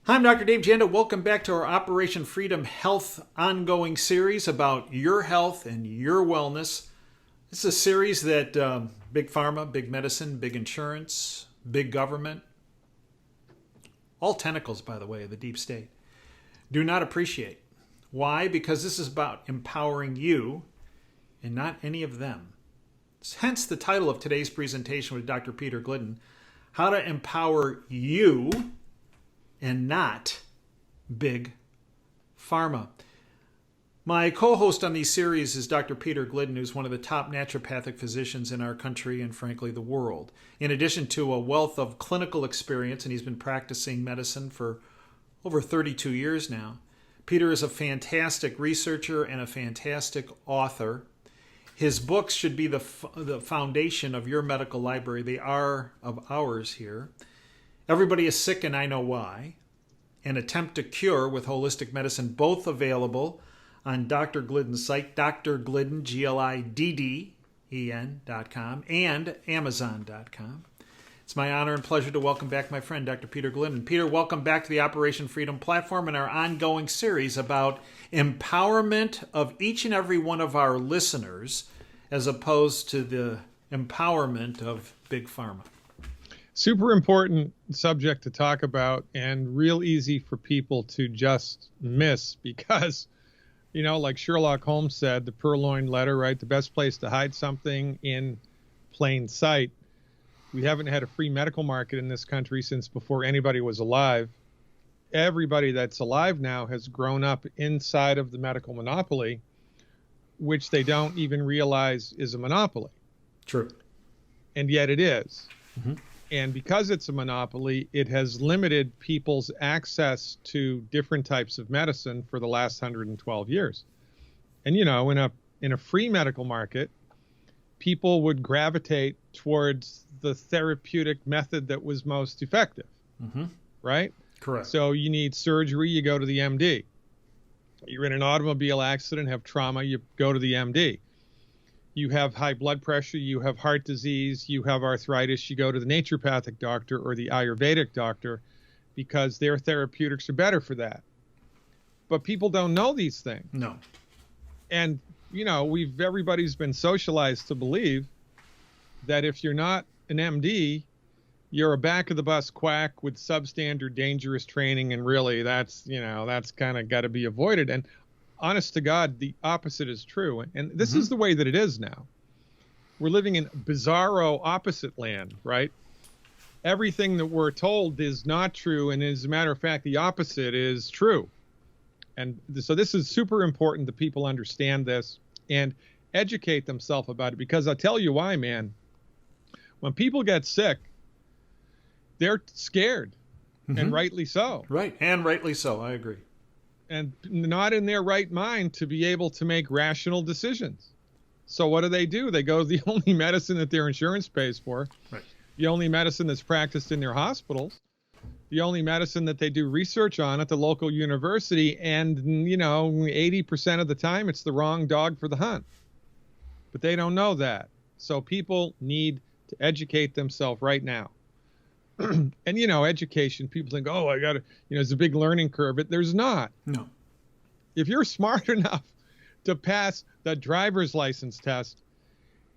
Hi, I'm Dr. Dave Janda. Welcome back to our Operation Freedom Health ongoing series about your health and your wellness. This is a series that big pharma, big medicine, big insurance, big government, all tentacles, by the way, of the deep state, do not appreciate. Why? Because this is about empowering you and not any of them. Hence the title of today's presentation with Dr. Peter Glidden, How to Empower You and Not Big Pharma. My co-host on these series is Dr. Peter Glidden, who's one of the top naturopathic physicians in our country and frankly the world. In addition to a wealth of clinical experience, and he's been practicing medicine for over 32 years now, Peter is a fantastic researcher and a fantastic author. His books should be the foundation of your medical library. They are of ours here. Everybody is sick and I know why. An attempt to cure with holistic medicine, both available on Dr. Glidden's site, Dr. Glidden, Glidden.com, and Amazon.com. It's my honor and pleasure to welcome back my friend, Dr. Peter Glidden. Peter, welcome back to the Operation Freedom platform and our ongoing series about empowerment of each and every one of our listeners as opposed to the empowerment of Big Pharma. Super important subject to talk about and real easy for people to just miss because, you know, like Sherlock Holmes said, the purloined letter, right? The best place to hide something in plain sight. We haven't had a free medical market in this country since before anybody was alive. Everybody that's alive now has grown up inside of the medical monopoly, which they don't even realize is a monopoly. True. And yet it is. Mm-hmm. And because it's a monopoly, it has limited people's access to different types of medicine for the last 112 years. And, you know, in a free medical market, people would gravitate towards the therapeutic method that was most effective, right? Correct. So you need surgery, you go to the MD. You're in an automobile accident, have trauma, you go to the MD. You have high blood pressure, you have heart disease, you have arthritis, you go to the naturopathic doctor or the Ayurvedic doctor because their therapeutics are better for that. But people don't know these things. No. And, you know, everybody's been socialized to believe that if you're not an MD, you're a back of the bus quack with substandard dangerous training. And really that's kind of got to be avoided. And honest to God, the opposite is true. And this is the way that it is now. We're living in bizarro opposite land, right? Everything that we're told is not true. And as a matter of fact, the opposite is true. And so this is super important that people understand this and educate themselves about it. Because I'll tell you why, man. When people get sick, they're scared. And rightly so. Right. And rightly so. I agree. And not in their right mind to be able to make rational decisions. So what do? They go to the only medicine that their insurance pays for, right. The only medicine that's practiced in their hospitals, the only medicine that they do research on at the local university, and, you know, 80% of the time it's the wrong dog for the hunt. But they don't know that. So people need to educate themselves right now. And, you know, education, people think, oh, I got to, you know, it's a big learning curve. But there's not. No. If you're smart enough to pass the driver's license test,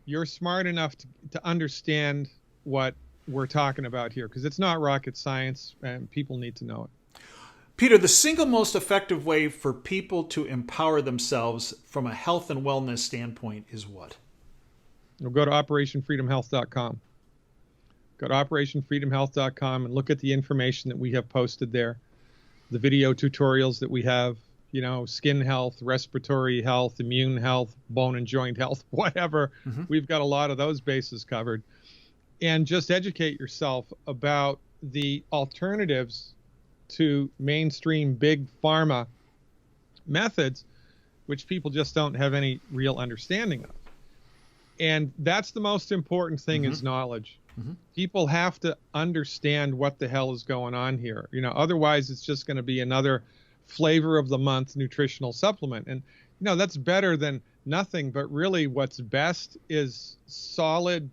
you're smart enough to understand what we're talking about here, because it's not rocket science and people need to know it. Peter, the single most effective way for people to empower themselves from a health and wellness standpoint is what? We'll go to operationfreedomhealth.com. Go to operationfreedomhealth.com and look at the information that we have posted there, the video tutorials that we have, you know, skin health, respiratory health, immune health, bone and joint health, whatever. We've got a lot of those bases covered. And just educate yourself about the alternatives to mainstream big pharma methods, which people just don't have any real understanding of. And that's the most important thing is knowledge. People have to understand what the hell is going on here. You know, otherwise it's just going to be another flavor of the month nutritional supplement. And, you know, that's better than nothing. But really what's best is solid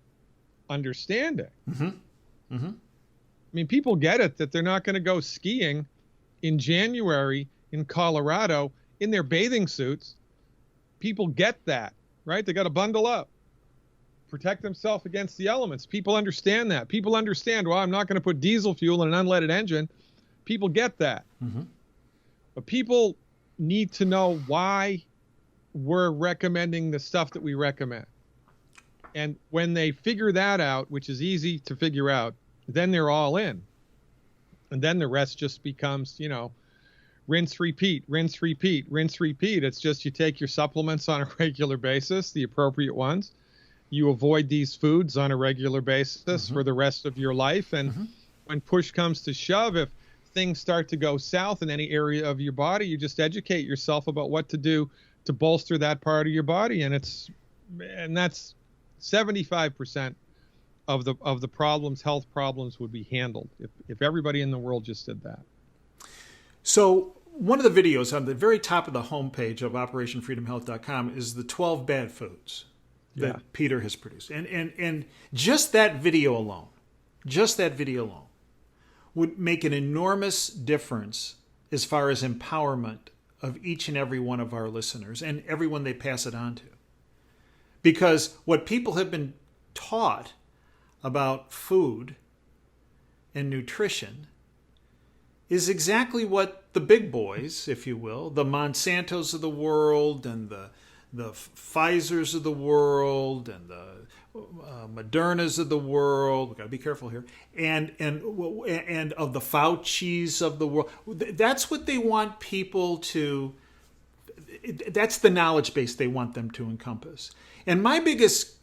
understanding. I mean, people get it that they're not going to go skiing in January in Colorado in their bathing suits. People get that, right? They got to bundle up, protect themselves against the elements. People understand that. People understand, well, I'm not going to put diesel fuel in an unleaded engine. People get that. Mm-hmm. But people need to know why we're recommending the stuff that we recommend. And when they figure that out, which is easy to figure out, then they're all in. And then the rest just becomes, rinse, repeat, rinse, repeat, rinse, repeat. It's just you take your supplements on a regular basis, the appropriate ones. You avoid these foods on a regular basis for the rest of your life. And when push comes to shove, if things start to go south in any area of your body, you just educate yourself about what to do to bolster that part of your body. And that's 75% of the problems, health problems, would be handled if everybody in the world just did that. So one of the videos on the very top of the homepage of OperationFreedomHealth.com is the 12 bad foods that Peter has produced. And just that video alone would make an enormous difference as far as empowerment of each and every one of our listeners and everyone they pass it on to. Because what people have been taught about food and nutrition is exactly what the big boys, if you will, the Monsantos of the world and the Pfizers of the world and the Modernas of the world, we've got to be careful here, and of the Faucis of the world. That's what they want people to, that's the knowledge base they want them to encompass. And my biggest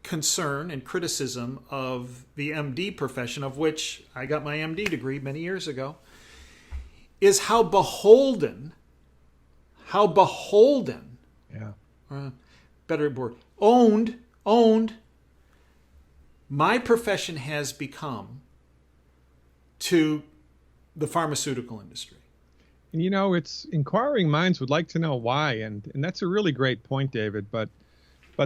concern and criticism of the MD profession, of which I got my MD degree many years ago, is how beholden, better word, owned my profession has become to the pharmaceutical industry. And it's inquiring minds would like to know why, and that's a really great point, David. But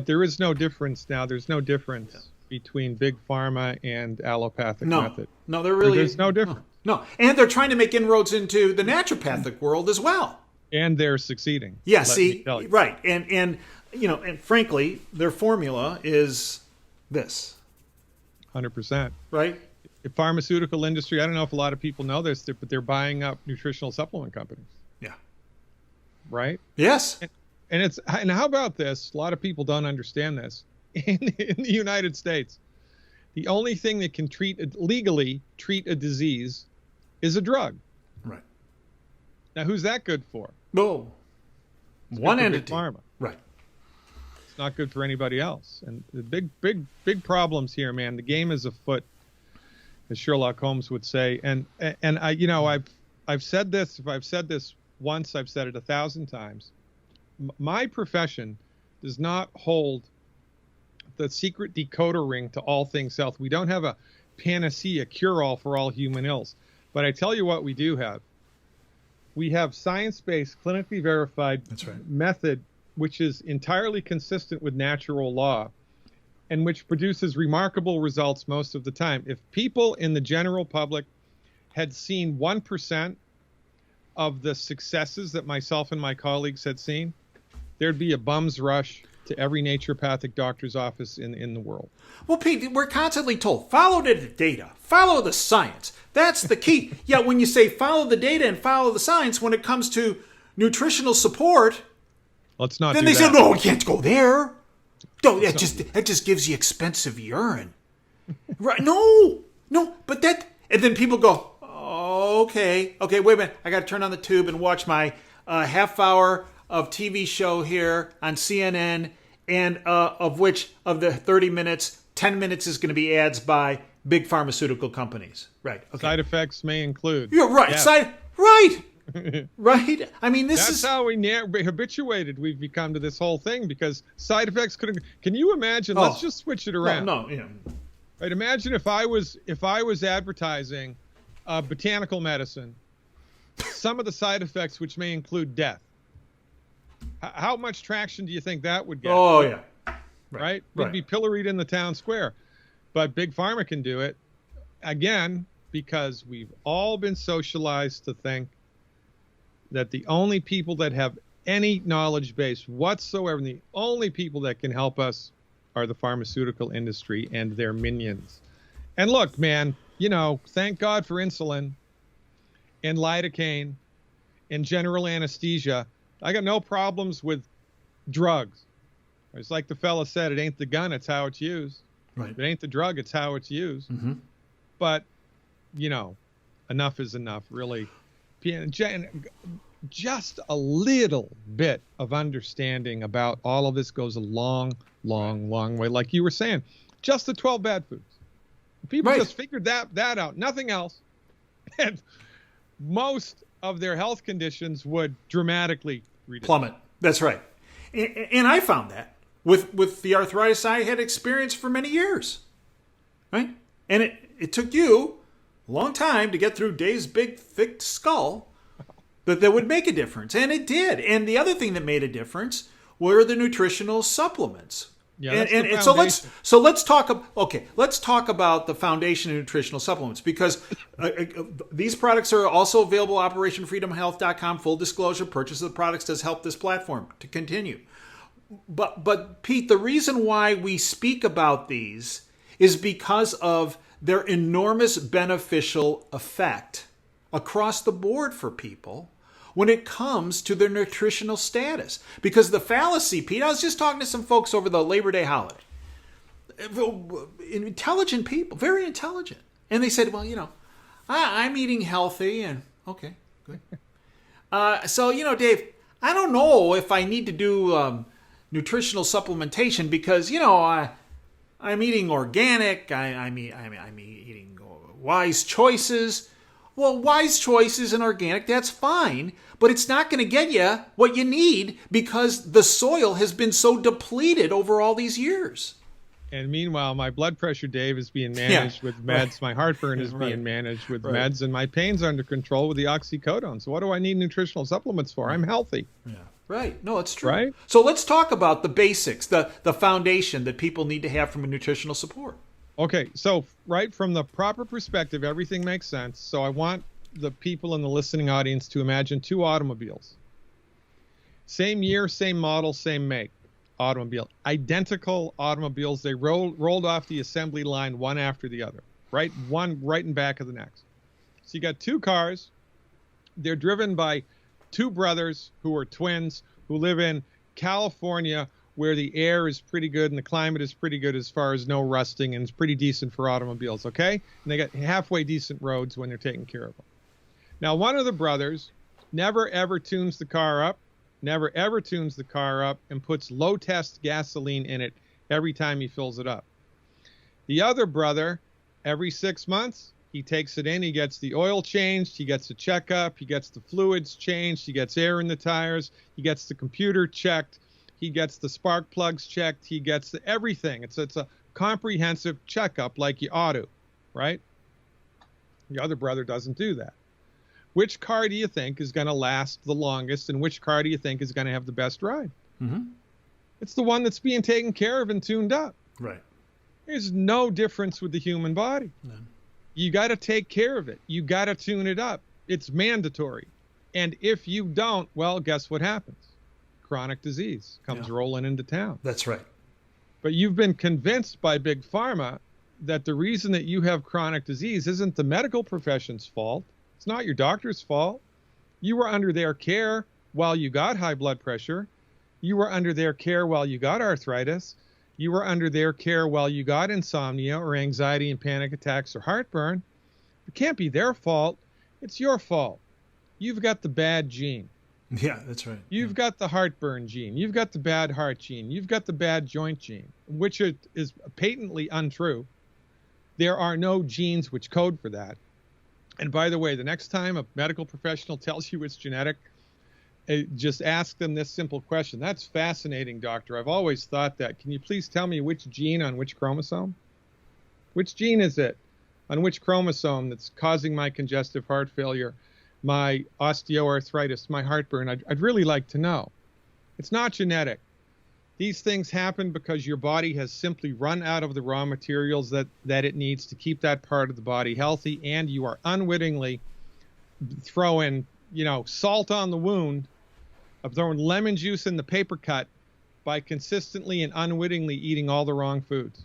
there is no difference now. There's no difference between big pharma and allopathic method. No, there's no difference. No, and they're trying to make inroads into the naturopathic world as well. And they're succeeding. Yeah, see, right, and frankly, their formula is this. 100%. Right. The pharmaceutical industry, I don't know if a lot of people know this, but they're buying up nutritional supplement companies. Yeah. Right? Yes. And how about this? A lot of people don't understand this. In the United States, the only thing that can legally treat a disease is a drug. Right. Now, who's that good for? Oh, one entity. Pharma. Right. It's not good for anybody else. And the big problems here, man. The game is afoot, as Sherlock Holmes would say. And I've said this. If I've said this once, I've said it 1,000 times. My profession does not hold the secret decoder ring to all things health. We don't have a panacea cure-all for all human ills. But I tell you what we do have. We have science-based, clinically verified method, which is entirely consistent with natural law and which produces remarkable results most of the time. If people in the general public had seen 1% of the successes that myself and my colleagues had seen, there'd be a bum's rush to every naturopathic doctor's office in the world. Well, Pete, we're constantly told, follow the data, follow the science. That's the key. Yeah, when you say follow the data and follow the science, when it comes to nutritional support, let's not. Then they say, no, we can't go there. No, that just gives you expensive urine. Right? No, but that, and then people go, oh, okay, wait a minute, I got to turn on the tube and watch my half hour of TV show here on CNN, and of which of the 30 minutes, 10 minutes is going to be ads by big pharmaceutical companies. Right. Okay. Side effects may include. You're right. Yes. Right. Right. I mean, that's how we habituated we've become to this whole thing, because side effects could. Can you imagine? Let's just switch it around. No. Yeah. Right. Imagine if I was advertising botanical medicine, some of the side effects which may include death. How much traction do you think that would get? Oh, yeah. Right? We'd be pilloried in the town square. But Big Pharma can do it. Again, because we've all been socialized to think that the only people that have any knowledge base whatsoever, and the only people that can help us are the pharmaceutical industry and their minions. And look, man, thank God for insulin and lidocaine and general anesthesia. I got no problems with drugs. It's like the fella said, it ain't the gun, it's how it's used. Right. It ain't the drug, it's how it's used. Mm-hmm. But, enough is enough, really. Just a little bit of understanding about all of this goes a long, long, long way. Like you were saying, just the 12 bad foods. People just figured that out, nothing else. And most of their health conditions would dramatically plummet. That's right. And I found that with the arthritis I had experienced for many years. Right? And it took you a long time to get through Dave's big, thick skull that would make a difference. And it did. And the other thing that made a difference were the nutritional supplements. Yeah, and so let's talk about the foundation of nutritional supplements, because these products are also available at OperationFreedomHealth.com. Full disclosure, purchase of the products does help this platform to continue. But Pete, the reason why we speak about these is because of their enormous beneficial effect across the board for people when it comes to their nutritional status. Because the fallacy, Pete, I was just talking to some folks over the Labor Day holiday. Intelligent people, very intelligent. And they said, well, I'm eating healthy, and okay, good. So, Dave, I don't know if I need to do nutritional supplementation because, I'm eating organic, I'm eating wise choices. Well, wise choices and organic, that's fine, but it's not going to get you what you need because the soil has been so depleted over all these years. And meanwhile, my blood pressure, Dave, is being managed with meds. Right. My heartburn is being managed with meds, and my pain's under control with the oxycodone. So what do I need nutritional supplements for? I'm healthy. Yeah. Right. No, it's true. Right? So let's talk about the basics, the foundation that people need to have from a nutritional support. Okay, so right from the proper perspective, everything makes sense. So I want the people in the listening audience to imagine two automobiles. Same year, same model, same make automobile. Identical automobiles. They rolled off the assembly line one after the other, right? One right in back of the next. So you got two cars. They're driven by two brothers who are twins who live in California, where the air is pretty good and the climate is pretty good as far as no rusting, and it's pretty decent for automobiles, okay? And they got halfway decent roads when they're taken care of them. Now, one of the brothers never, ever tunes the car up and puts low-test gasoline in it every time he fills it up. The other brother, every 6 months, he takes it in, he gets the oil changed, he gets a checkup, he gets the fluids changed, he gets air in the tires, he gets the computer checked, he gets the spark plugs checked. He gets everything. It's a comprehensive checkup like you ought to, right? The other brother doesn't do that. Which car do you think is going to last the longest, and which car do you think is going to have the best ride? Mm-hmm. It's the one that's being taken care of and tuned up. Right. There's no difference with the human body. No. You got to take care of it. You got to tune it up. It's mandatory. And if you don't, well, guess what happens? Chronic disease comes rolling into town. That's right. But you've been convinced by Big Pharma that the reason that you have chronic disease isn't the medical profession's fault. It's not your doctor's fault. You were under their care while you got high blood pressure. You were under their care while you got arthritis. You were under their care while you got insomnia or anxiety and panic attacks or heartburn. It can't be their fault. It's your fault. You've got the bad gene. Yeah, that's right. You've got the heartburn gene. You've got the bad heart gene. You've got the bad joint gene, which is patently untrue. There are no genes which code for that. And by the way, the next time a medical professional tells you it's genetic, just ask them this simple question. That's fascinating, doctor. I've always thought that. Can you please tell me which gene on which chromosome? Which gene is it on which chromosome that's causing my congestive heart failure, my osteoarthritis, my heartburn? I'd really like to know. It's not genetic. These things happen because your body has simply run out of the raw materials that it needs to keep that part of the body healthy, and you are unwittingly throwing, salt on the wound, of throwing lemon juice in the paper cut by consistently and unwittingly eating all the wrong foods.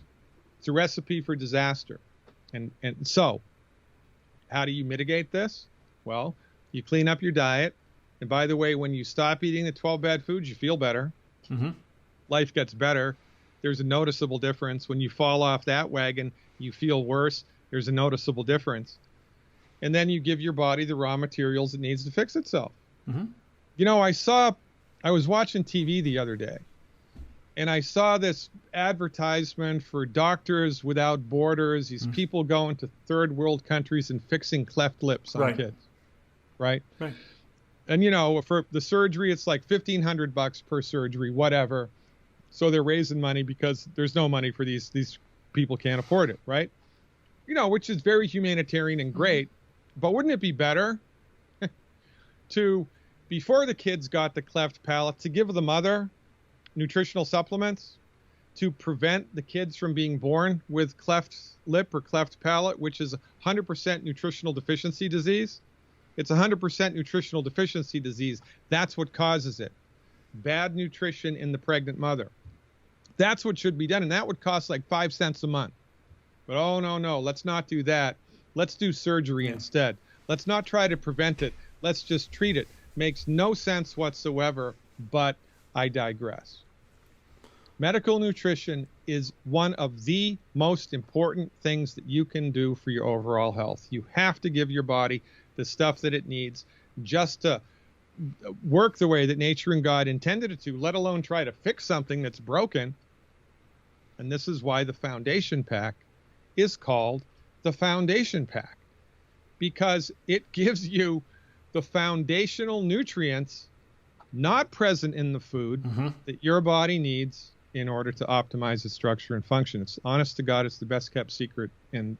It's a recipe for disaster. And so, how do you mitigate this? Well, you clean up your diet. And by the way, when you stop eating the 12 bad foods, you feel better. Mm-hmm. Life gets better. There's a noticeable difference. When you fall off that wagon, you feel worse. There's a noticeable difference. And then you give your body the raw materials it needs to fix itself. Mm-hmm. I was watching TV the other day, and I saw this advertisement for Doctors Without Borders, these people going to third world countries and fixing cleft lips on kids. Right? Right. And, for the surgery, it's like $1,500 per surgery, whatever. So they're raising money because there's no money for these people can't afford it, right? Which is very humanitarian and great. But wouldn't it be better to, before the kids got the cleft palate, to give the mother nutritional supplements to prevent the kids from being born with cleft lip or cleft palate, which is 100% nutritional deficiency disease? It's 100% nutritional deficiency disease. That's what causes it. Bad nutrition in the pregnant mother. That's what should be done, and that would cost like 5 cents a month. But oh, no, let's not do that. Let's do surgery instead. Let's not try to prevent it. Let's just treat it. Makes no sense whatsoever, but I digress. Medical nutrition is one of the most important things that you can do for your overall health. You have to give your body the stuff that it needs just to work the way that nature and God intended it to, let alone try to fix something that's broken. And this is why the Foundation Pack is called the Foundation Pack, because it gives you the foundational nutrients not present in the food that your body needs in order to optimize its structure and function. It's honest to God, it's the best kept secret in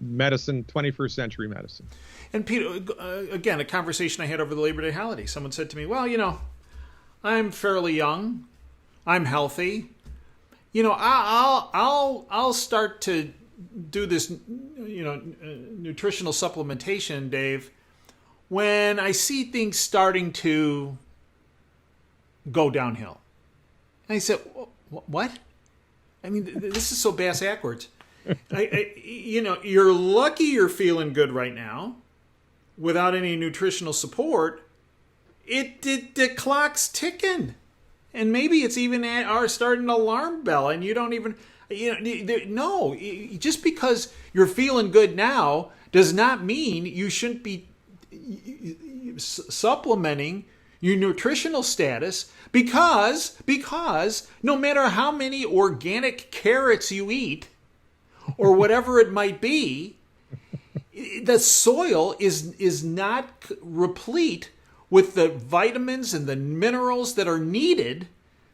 medicine, 21st century medicine. And Pete, again, a conversation I had over the Labor Day holiday. Someone said to me, well, I'm fairly young. I'm healthy. I'll start to do this, nutritional supplementation, Dave, when I see things starting to go downhill. And I said, what? I mean, this is so bass backwards. You're lucky you're feeling good right now without any nutritional support. The clock's ticking. And maybe it's even starting an alarm bell, and you don't even, no, just because you're feeling good now does not mean you shouldn't be supplementing your nutritional status, because no matter how many organic carrots you eat or whatever it might be, the soil is not replete with the vitamins and the minerals that are needed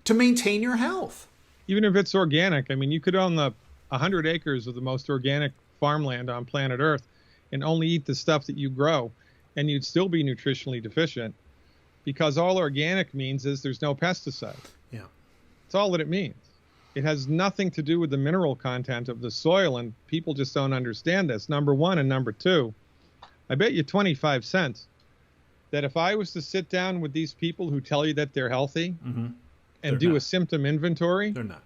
to maintain your health. Even if it's organic, I mean, you could own 100 acres of the most organic farmland on planet Earth and only eat the stuff that you grow, and you'd still be nutritionally deficient, because all organic means is there's no pesticide. Yeah. That's all that it means. It has nothing to do with the mineral content of the soil, and people just don't understand this. Number one, and number two, I bet you 25 cents that if I was to sit down with these people who tell you that they're healthy and do a symptom inventory, they're not.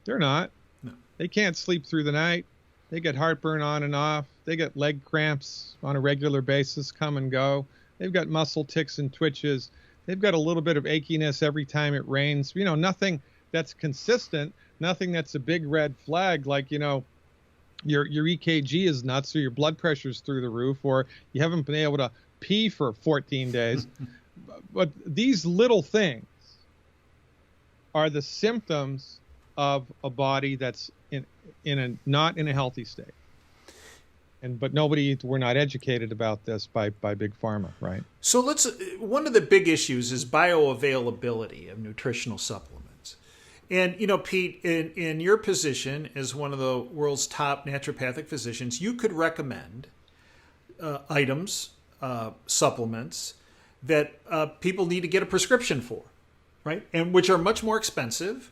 They're not. No. They can't sleep through the night. They get heartburn on and off. They get leg cramps on a regular basis, come and go. They've got muscle tics and twitches. They've got a little bit of achiness every time it rains. Nothing that's consistent, nothing that's a big red flag, like, your EKG is nuts, or your blood pressure's through the roof, or you haven't been able to pee for 14 days. But these little things are the symptoms of a body that's not in a healthy state. But we're not educated about this by Big Pharma, right? So one of the big issues is bioavailability of nutritional supplements. And, Pete, in your position as one of the world's top naturopathic physicians, you could recommend items, supplements that people need to get a prescription for. right? And which are much more expensive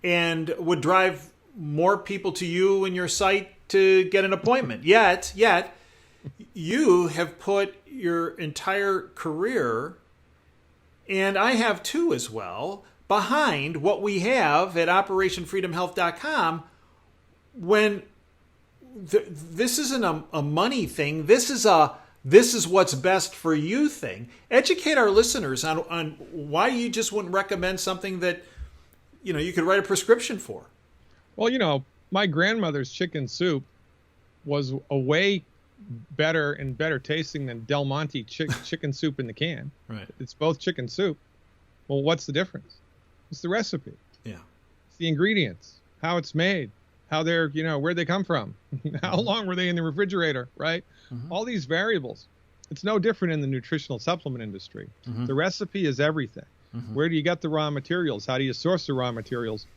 and would drive more people to you and your site to get an appointment. Yet, you have put your entire career, and I have too as well, behind what we have at operationfreedomhealth.com when this isn't a money thing. This is what's best for you thing. Educate our listeners on why you just wouldn't recommend something that, you could write a prescription for. Well, my grandmother's chicken soup was a way better and better tasting than Del Monte chicken soup in the can. Right. It's both chicken soup. Well, what's the difference? It's the recipe. Yeah. It's the ingredients, how it's made, how they're, where they come from, how long were they in the refrigerator, right? Mm-hmm. All these variables. It's no different in the nutritional supplement industry. Mm-hmm. The recipe is everything. Mm-hmm. Where do you get the raw materials? How do you source the raw materials?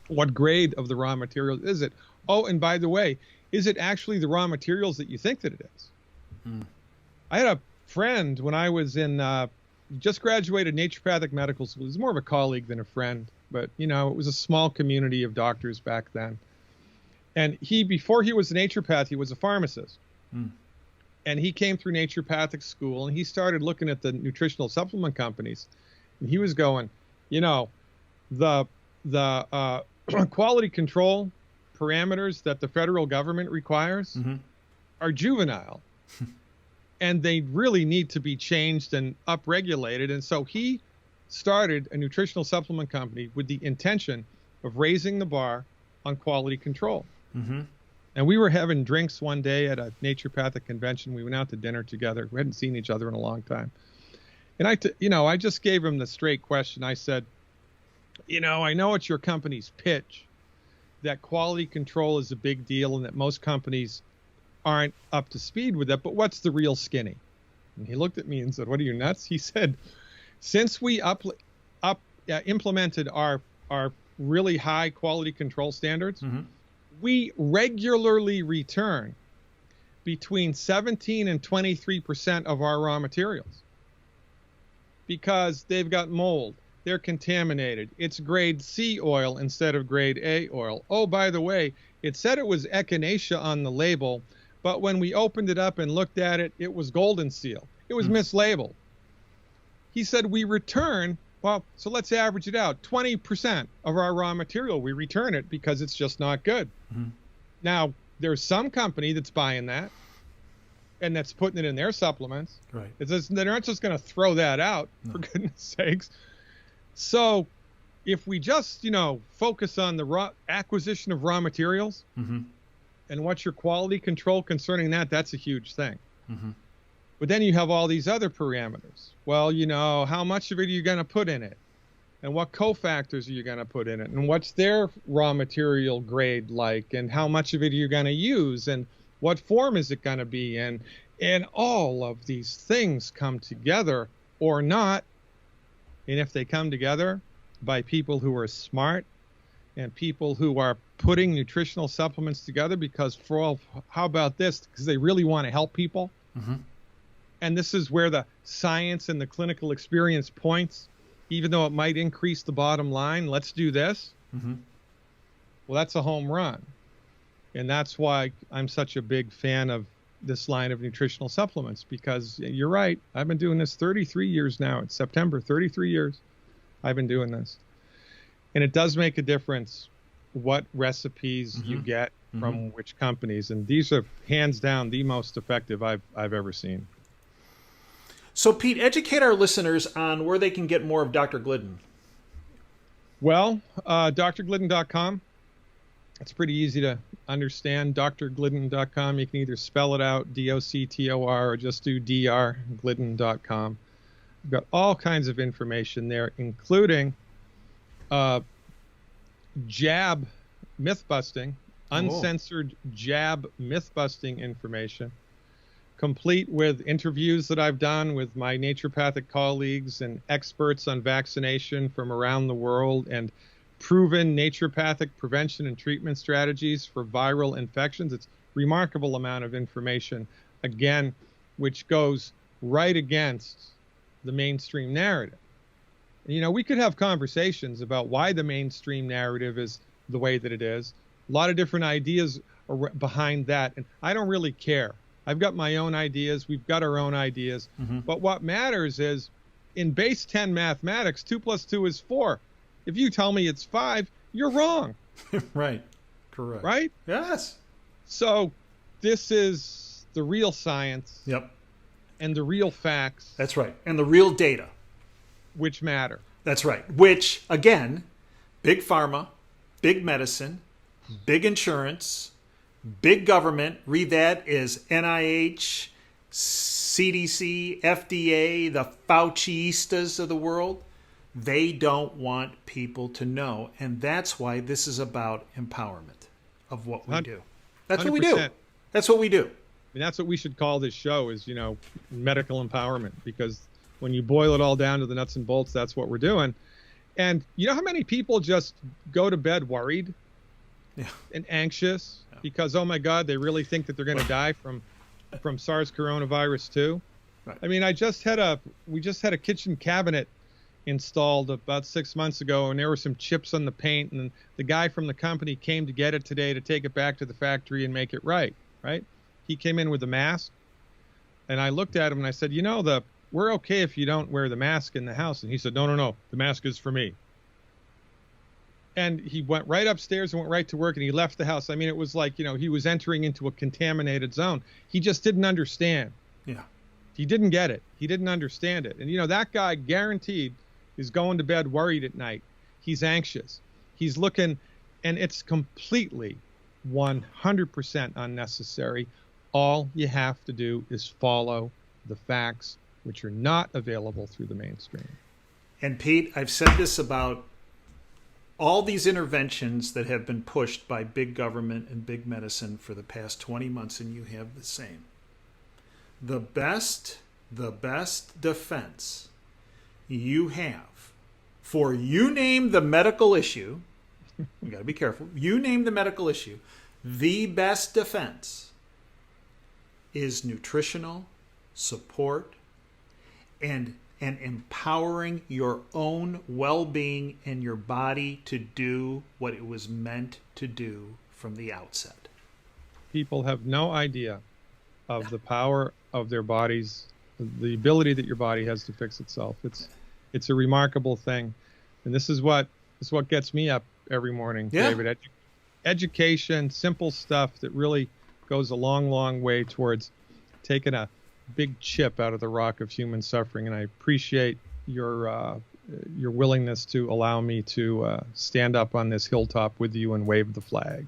What grade of the raw materials is it? Oh, and by the way, is it actually the raw materials that you think that it is? Mm. I had a friend when I was in, just graduated naturopathic medical school. He was more of a colleague than a friend, but, it was a small community of doctors back then. And before he was a naturopath, he was a pharmacist. Mm. And he came through naturopathic school, and he started looking at the nutritional supplement companies. And he was going, the quality control parameters that the federal government requires mm-hmm. are juvenile. And they really need to be changed and upregulated. And so he started a nutritional supplement company with the intention of raising the bar on quality control. Mm-hmm. And we were having drinks one day at a naturopathic convention. We went out to dinner together. We hadn't seen each other in a long time. And I just gave him the straight question. I said, I know it's your company's pitch that quality control is a big deal and that most companies aren't up to speed with that, but what's the real skinny? And he looked at me and said, what are you, nuts? He said, since we implemented our really high quality control standards, mm-hmm. we regularly return between 17 and 23% of our raw materials because they've got mold. They're contaminated. It's grade C oil instead of grade A oil. Oh, by the way, it said it was echinacea on the label, but when we opened it up and looked at it, it was golden seal. It was mislabeled. He said we return, so let's average it out. 20% of our raw material, we return it because it's just not good. Mm-hmm. Now, there's some company that's buying that and that's putting it in their supplements. Right. They're not just going to throw that out, for goodness sakes. So if we just, focus on the raw acquisition of raw materials mm-hmm. and what's your quality control concerning that, that's a huge thing. Mm-hmm. But then you have all these other parameters. Well, how much of it are you going to put in it? And what cofactors are you going to put in it? And what's their raw material grade like? And how much of it are you going to use? And what form is it going to be in? And all of these things come together or not. And if they come together by people who are smart and people who are putting nutritional supplements together how about this? Because they really want to help people. Mm-hmm. And this is where the science and the clinical experience points, even though it might increase the bottom line, let's do this. Mm-hmm. Well, that's a home run. And that's why I'm such a big fan of this line of nutritional supplements, because you're right. I've been doing this 33 years now. It's September, 33 years I've been doing this. And it does make a difference what recipes mm-hmm. you get mm-hmm. from which companies. And these are hands down the most effective I've ever seen. So, Pete, educate our listeners on where they can get more of Dr. Glidden. Well, drglidden.com. It's pretty easy to understand. drglidden.com. You can either spell it out, D-O-C-T-O-R, or just do drglidden.com. We've got all kinds of information there, including jab myth-busting, uncensored jab myth-busting information, complete with interviews that I've done with my naturopathic colleagues and experts on vaccination from around the world, and proven naturopathic prevention and treatment strategies for viral infections. It's a remarkable amount of information, again, which goes right against the mainstream narrative. You know, we could have conversations about why the mainstream narrative is the way that it is. A lot of different ideas are behind that, and I don't really care. I've got my own ideas. We've got our own ideas. Mm-hmm. But what matters is in base 10 mathematics, 2 plus 2 is 4. If you tell me it's 5, you're wrong. Right. Correct. Right? Yes. So this is the real science. Yep. And the real facts. That's right. And the real data. Which matter. That's right. Which, again, big pharma, big medicine, big insurance, big government, read that, is NIH, CDC, FDA, the Fauciistas of the world. They don't want people to know. And that's why this is about empowerment of what we do. That's 100%. What we do. That's what we do. And that's what we should call this show is, you know, medical empowerment, because when you boil it all down to the nuts and bolts, that's what we're doing. And you know how many people just go to bed worried and anxious because, oh my God, they really think that they're going to die from SARS coronavirus 2. Right. I mean, we just had a kitchen cabinet installed about 6 months ago, and there were some chips on the paint, and the guy from the company came to get it today to take it back to the factory and make it right. He came in with a mask, and I looked at him and I said, you know, we're okay if you don't wear the mask in the house. And he said, no, the mask is for me. And he went right upstairs and went right to work, and he left the house. I mean, it was like, you know, he was entering into a contaminated zone. He just didn't understand. Yeah. He didn't get it. He didn't understand it. And, you know, that guy guaranteed is going to bed worried at night. He's anxious. He's looking, and it's completely 100% unnecessary. All you have to do is follow the facts, which are not available through the mainstream. And Pete, I've said this about all these interventions that have been pushed by big government and big medicine for the past 20 months, and you have the same. The best defense you have for you name the medical issue, you got to be careful, you name the medical issue, the best defense is nutritional support and empowering your own well-being and your body to do what it was meant to do from the outset. People have no idea of the power of their bodies, the ability that your body has to fix itself. It's a remarkable thing. And this is what gets me up every morning, David. Education, simple stuff that really goes a long, long way towards taking a big chip out of the rock of human suffering. And I appreciate your willingness to allow me to stand up on this hilltop with you and wave the flag.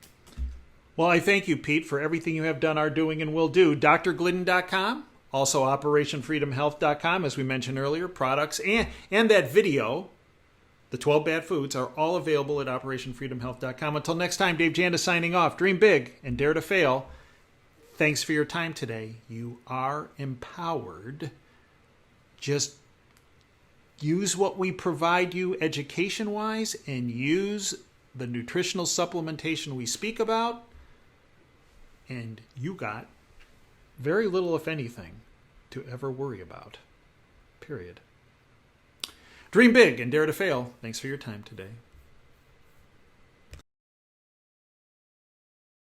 Well, I thank you, Pete, for everything you have done, are doing, and will do. drglidden.com, also operationfreedomhealth.com, as we mentioned earlier, products, and that video, the 12 Bad Foods, are all available at operationfreedomhealth.com. Until next time, Dave Janda signing off. Dream big and dare to fail. Thanks for your time today. You are empowered. Just use what we provide you education-wise and use the nutritional supplementation we speak about, and you got very little, if anything, to ever worry about. Period. Dream big and dare to fail. Thanks for your time today.